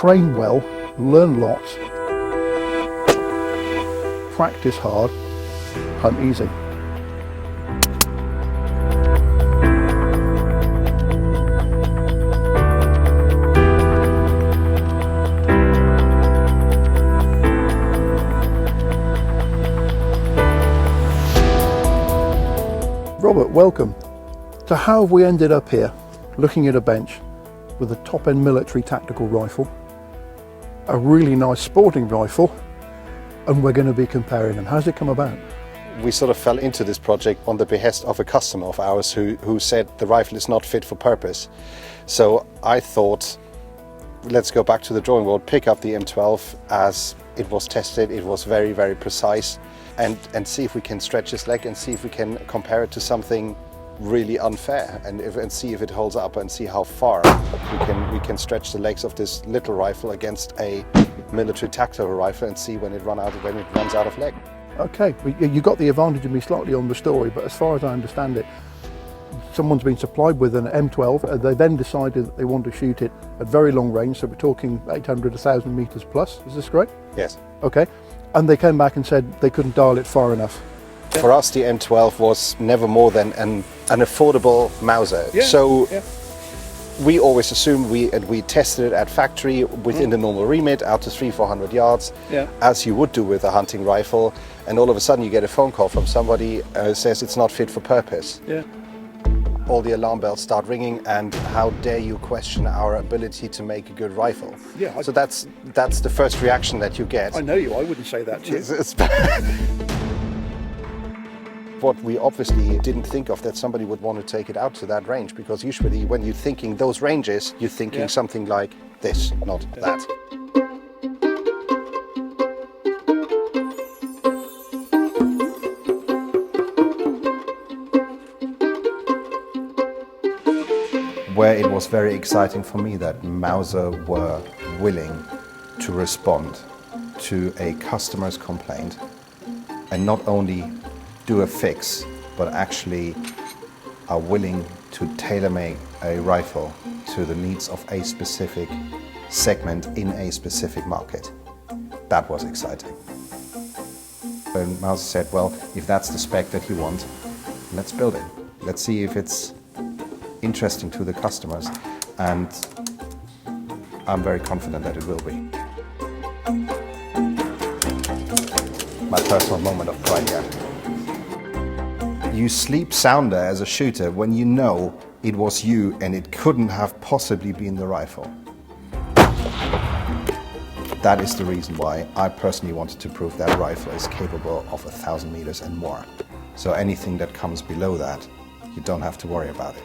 train well, learn lots, practice hard, hunt easy. Robert, welcome. So how have we ended up here, looking at a bench with a top-end military tactical rifle, a really nice sporting rifle, and we're going to be comparing them? How's it come about? We sort of fell into this project on the behest of a customer of ours who said the rifle is not fit for purpose. So I thought, let's go back to the drawing board, pick up the M12 as it was tested. It was very, very precise, and see if we can stretch this leg and see if we can compare it to something really unfair, and see if it holds up, and see how far we can stretch the legs of this little rifle against a military tactical rifle, and see when it runs out of leg. Okay, you got the advantage of me slightly on the story, but as far as I understand it, someone's been supplied with an M12. They then decided that they want to shoot it at very long range, so we're talking 800, 1,000 meters plus. Is this correct? Yes. Okay, and they came back and said they couldn't dial it far enough. For us, the M12 was never more than an affordable Mauser. Yeah, so yeah. we always assumed we tested it at factory within the normal remit, out to 300-400 yards, Yeah. as you would do with a hunting rifle. And all of a sudden you get a phone call from somebody who says it's not fit for purpose. Yeah. All the alarm bells start ringing, and how dare you question our ability to make a good rifle? Yeah, so that's the first reaction that you get. I know you, I wouldn't say that to you. It's what we obviously didn't think of, that somebody would want to take it out to that range, because usually when you're thinking those ranges, you're thinking something like this, not that. Where it was very exciting for me that Mauser were willing to respond to a customer's complaint, and not only do a fix, but actually are willing to tailor-make a rifle to the needs of a specific segment in a specific market. That was exciting. And Mauser said, well, if that's the spec that you want, let's build it. Let's see if it's interesting to the customers, and I'm very confident that it will be. My personal moment of pride here. You sleep sounder as a shooter when you know it was you and it couldn't have possibly been the rifle. That is the reason why I personally wanted to prove that rifle is capable of 1,000 meters and more. So anything that comes below that, you don't have to worry about it.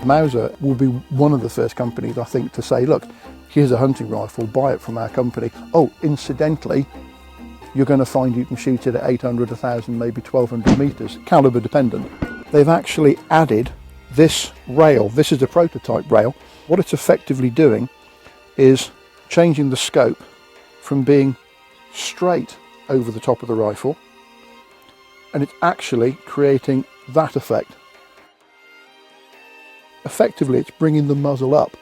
Mauser will be one of the first companies, I think, to say, look, here's a hunting rifle, buy it from our company. Oh, incidentally, you're going to find you can shoot it at 800, 1,000, maybe 1,200 meters, caliber dependent. They've actually added this rail. This is a prototype rail. What it's effectively doing is changing the scope from being straight over the top of the rifle, and it's actually creating that effect. Effectively, it's bringing the muzzle up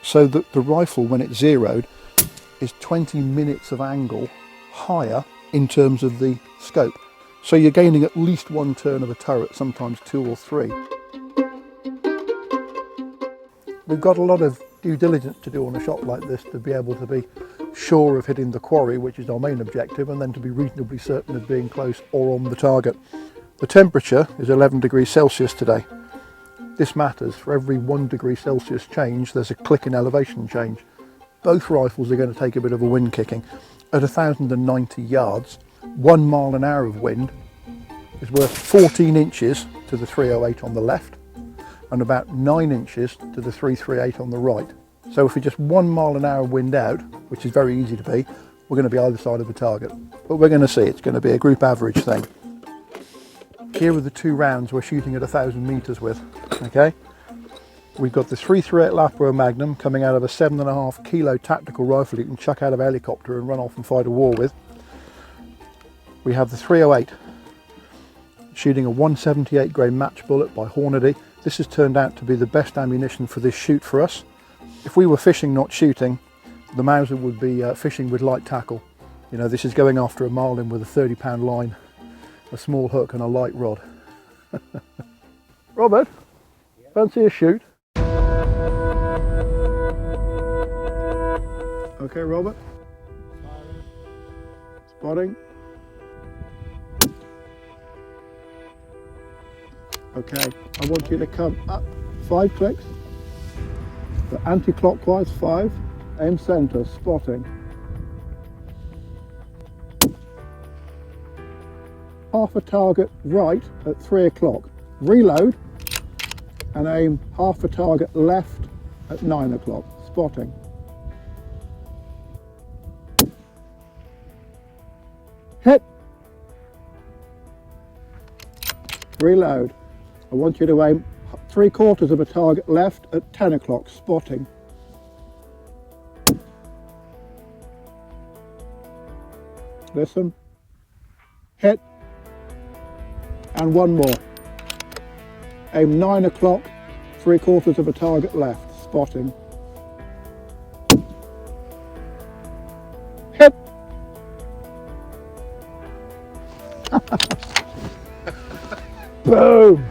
so that the rifle, when it's zeroed, is 20 minutes of angle higher in terms of the scope. So you're gaining at least one turn of a turret, sometimes 2 or 3. We've got a lot of due diligence to do on a shot like this to be able to be sure of hitting the quarry, which is our main objective, and then to be reasonably certain of being close or on the target. The temperature is 11 degrees Celsius today. This matters. For every 1 degree Celsius change, there's a click in elevation change. Both rifles are going to take a bit of a wind kicking. At 1,090 yards, 1 mile an hour of wind is worth 14 inches to the 308 on the left, and about 9 inches to the 338 on the right. So if we're just 1 mile an hour wind out, which is very easy to be, we're going to be either side of the target. But we're going to see, it's going to be a group average thing. Here are the 2 rounds we're shooting at 1,000 meters with, okay? We've got the 338 Lapro Magnum coming out of a 7.5 kilo tactical rifle you can chuck out of a helicopter and run off and fight a war with. We have the 308 shooting a 178 grain match bullet by Hornady This has turned out to be the best ammunition for this shoot for us. If we were fishing, not shooting, the Mauser would be fishing with light tackle. You know, this is going after a marlin with a 30-pound line, a small hook and a light rod. Robert, fancy a shoot? Okay, Robert. Spotting. Okay, I want you to come up 5 clicks. So anti-clockwise 5, aim centre, spotting. Half a target right at 3 o'clock. Reload and aim half a target left at 9 o'clock, spotting. Hit. Reload. I want you to aim 3/4 of a target left at 10 o'clock, spotting. Listen. Hit. And one more. Aim 9 o'clock, 3/4 of a target left, spotting. Hit. Boom.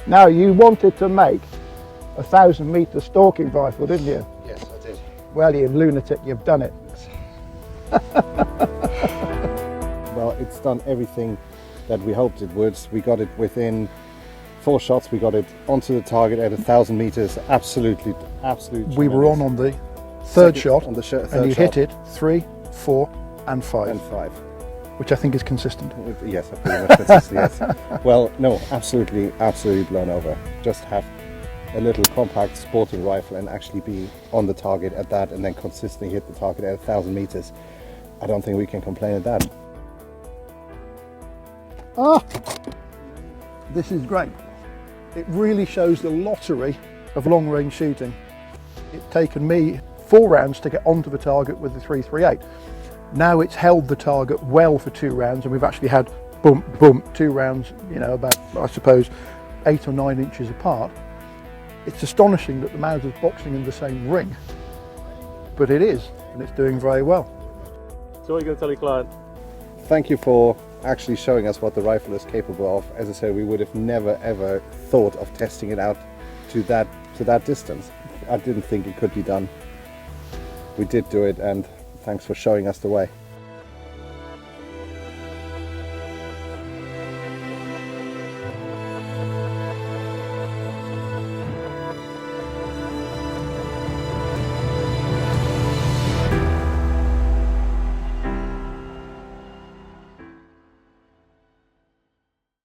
Now, you wanted to make a 1,000-metre stalking rifle, didn't you? Yes, I did. Well, you lunatic, you've done it. Well, it's done everything that we hoped it would. We got it within 4 shots. We got it onto the target at 1,000 meters. Absolutely. We were on the third shot, on the third and you shot. hit it 3, 4, and 5. And 5. Which I think is consistent. Yes, I pretty much consistent, yes. Well, no, absolutely blown over. Just have a little compact sporting rifle and actually be on the target at that, and then consistently hit the target at 1,000 meters. I don't think we can complain at that. Ah, this is great. It really shows the lottery of long-range shooting. It's taken me 4 rounds to get onto the target with the 338. Now it's held the target well for 2 rounds, and we've actually had boom, boom, 2 rounds, you know, about, I suppose, 8 or 9 inches apart. It's astonishing that the Mauser's boxing in the same ring, but it is, and it's doing very well. So what are you going to tell your client? Thank you for actually showing us what the rifle is capable of. As I said, we would have never ever thought of testing it out to that distance. I didn't think it could be done. We did do it, and thanks for showing us the way.